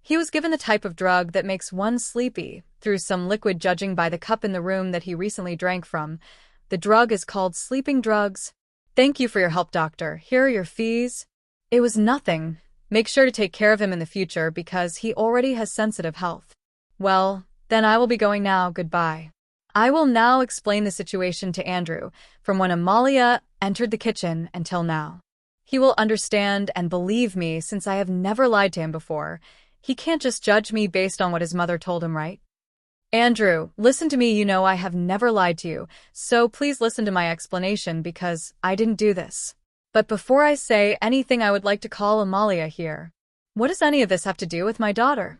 He was given the type of drug that makes one sleepy, through some liquid judging by the cup in the room that he recently drank from. The drug is called sleeping drugs. Thank you for your help, doctor. Here are your fees. It was nothing. Make sure to take care of him in the future because he already has sensitive health. Well, then I will be going now. Goodbye. I will now explain the situation to Andrew, from when Amalia entered the kitchen until now. He will understand and believe me since I have never lied to him before. He can't just judge me based on what his mother told him, right? Andrew, listen to me. You know I have never lied to you, so please listen to my explanation because I didn't do this. But before I say anything, I would like to call Amalia here. What does any of this have to do with my daughter?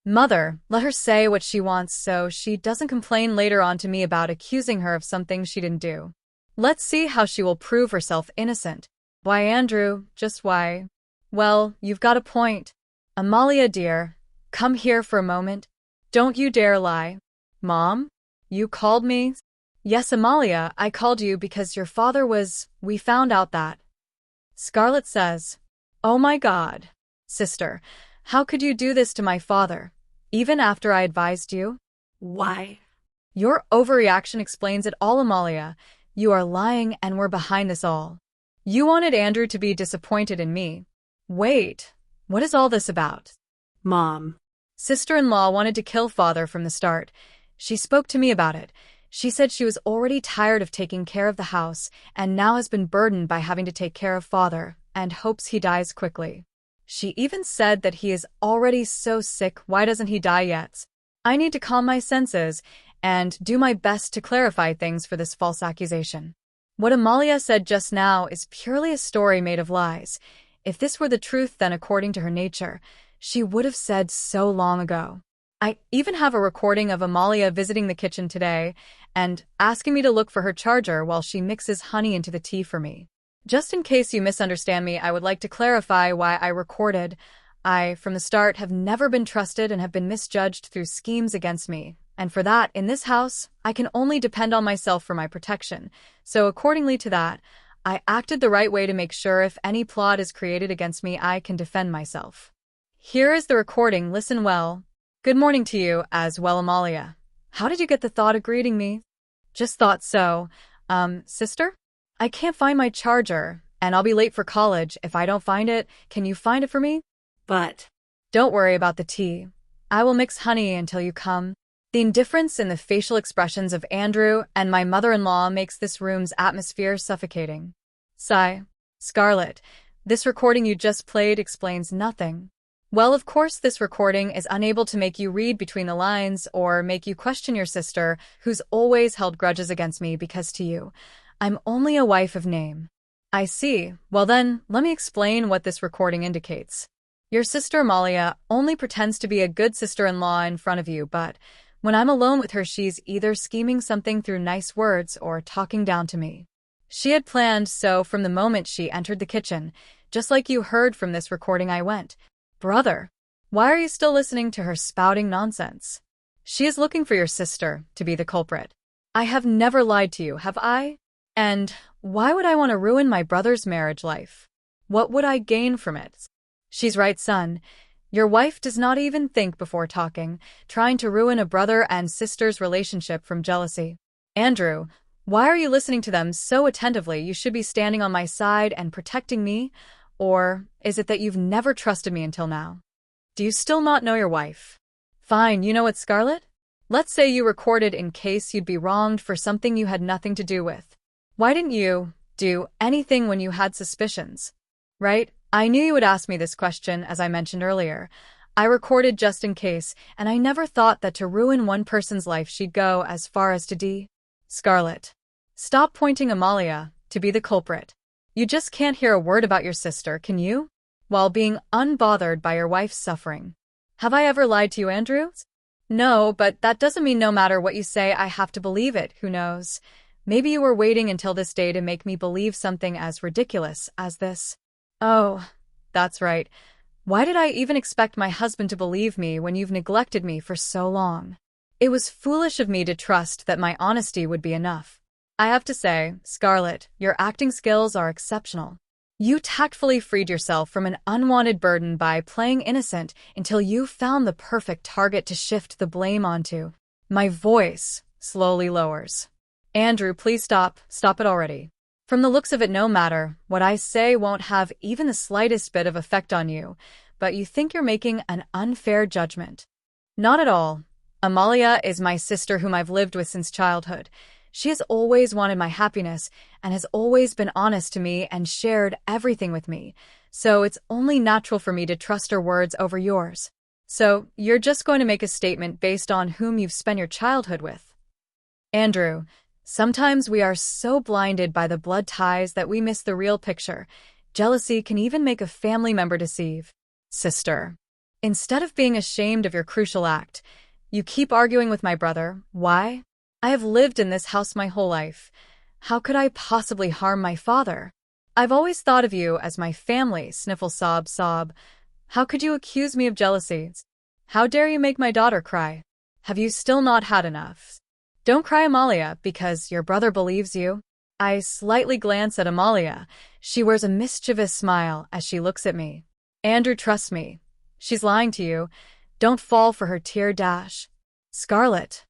Mother, let her say what she wants so she doesn't complain later on to me about accusing her of something she didn't do. Let's see how she will prove herself innocent. Why, Andrew, just why? Well, you've got a point. Amalia, dear, come here for a moment. Don't you dare lie. Mom? You called me? Yes, Amalia, I called you because your father was… We found out that. Scarlett says, Oh my God. Sister, how could you do this to my father, even after I advised you? Why? Your overreaction explains it all, Amalia. You are lying and we're behind this all. You wanted Andrew to be disappointed in me. Wait, what is all this about? Mom. Sister-in-law wanted to kill father from the start. She spoke to me about it. She said she was already tired of taking care of the house and now has been burdened by having to take care of father and hopes he dies quickly. She even said that he is already so sick, why doesn't he die yet? I need to calm my senses and do my best to clarify things for this false accusation. What Amalia said just now is purely a story made of lies. If this were the truth, then according to her nature, she would have said so long ago. I even have a recording of Amalia visiting the kitchen today and asking me to look for her charger while she mixes honey into the tea for me. Just in case you misunderstand me, I would like to clarify why I recorded. I, from the start, have never been trusted and have been misjudged through schemes against me. And for that, in this house, I can only depend on myself for my protection. So accordingly to that, I acted the right way to make sure if any plot is created against me, I can defend myself. Here is the recording. Listen well. Good morning to you as well, Amalia. How did you get the thought of greeting me? Just thought so. Sister? I can't find my charger, and I'll be late for college. If I don't find it, can you find it for me? But… Don't worry about the tea. I will mix honey until you come. The indifference in the facial expressions of Andrew and my mother-in-law makes this room's atmosphere suffocating. Sigh. Scarlett, this recording you just played explains nothing. Well, of course this recording is unable to make you read between the lines or make you question your sister, who's always held grudges against me because to you, I'm only a wife of name. I see. Well then, let me explain what this recording indicates. Your sister Amalia only pretends to be a good sister-in-law in front of you, but when I'm alone with her, she's either scheming something through nice words or talking down to me. She had planned so from the moment she entered the kitchen. Just like you heard from this recording, I went, Brother, why are you still listening to her spouting nonsense? She is looking for your sister to be the culprit. I have never lied to you, have I? And why would I want to ruin my brother's marriage life? What would I gain from it? She's right, son. Your wife does not even think before talking, trying to ruin a brother and sister's relationship from jealousy. Andrew, why are you listening to them so attentively? You should be standing on my side and protecting me. Or is it that you've never trusted me until now? Do you still not know your wife? Fine, you know what, Scarlett? Let's say you recorded in case you'd be wronged for something you had nothing to do with. Why didn't you do anything when you had suspicions? Right? I knew you would ask me this question, as I mentioned earlier. I recorded just in case, and I never thought that to ruin one person's life she'd go as far as to do. Scarlett, stop pointing Amalia to be the culprit. You just can't hear a word about your sister, can you? While being unbothered by your wife's suffering. Have I ever lied to you, Andrew? No, but that doesn't mean no matter what you say I have to believe it. Who knows? Maybe you were waiting until this day to make me believe something as ridiculous as this. Oh, that's right. Why did I even expect my husband to believe me when you've neglected me for so long? It was foolish of me to trust that my honesty would be enough. I have to say, Scarlett, your acting skills are exceptional. You tactfully freed yourself from an unwanted burden by playing innocent until you found the perfect target to shift the blame onto. My voice slowly lowers. Andrew, please stop. Stop it already. From the looks of it, no matter what I say won't have even the slightest bit of effect on you, but you think you're making an unfair judgment. Not at all. Amalia is my sister whom I've lived with since childhood. She has always wanted my happiness and has always been honest to me and shared everything with me, so it's only natural for me to trust her words over yours. So, you're just going to make a statement based on whom you've spent your childhood with. Andrew, sometimes we are so blinded by the blood ties that we miss the real picture. Jealousy can even make a family member deceive. Sister. Instead of being ashamed of your crucial act, you keep arguing with my brother. Why? I have lived in this house my whole life. How could I possibly harm my father? I've always thought of you as my family. Sniffle, sob, sob. How could you accuse me of jealousy? How dare you make my daughter cry? Have you still not had enough? Don't cry, Amalia, because your brother believes you. I slightly glance at Amalia. She wears a mischievous smile as she looks at me. Andrew, trust me. She's lying to you. Don't fall for her tear dash. Scarlet.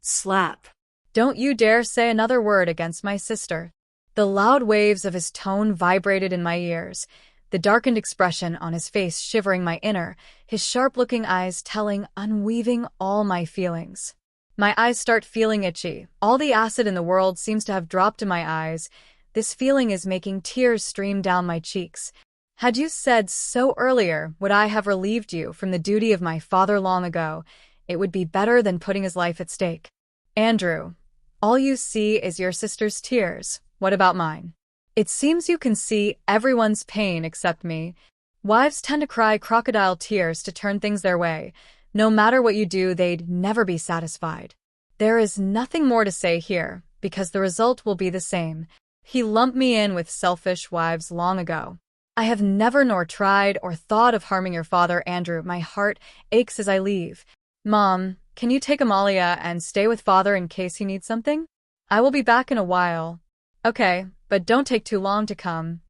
Slap. Don't you dare say another word against my sister. The loud waves of his tone vibrated in my ears, the darkened expression on his face shivering my inner, his sharp-looking eyes telling, unweaving all my feelings. My eyes start feeling itchy. All the acid in the world seems to have dropped in my eyes. This feeling is making tears stream down my cheeks. Had you said so earlier, would I have relieved you from the duty of my father long ago? It would be better than putting his life at stake. Andrew, all you see is your sister's tears. What about mine? It seems you can see everyone's pain except me. Wives tend to cry crocodile tears to turn things their way. No matter what you do, they'd never be satisfied. There is nothing more to say here, because the result will be the same. He lumped me in with selfish wives long ago. I have never nor tried or thought of harming your father, Andrew. My heart aches as I leave. Mom, can you take Amalia and stay with father in case he needs something? I will be back in a while. Okay, but don't take too long to come.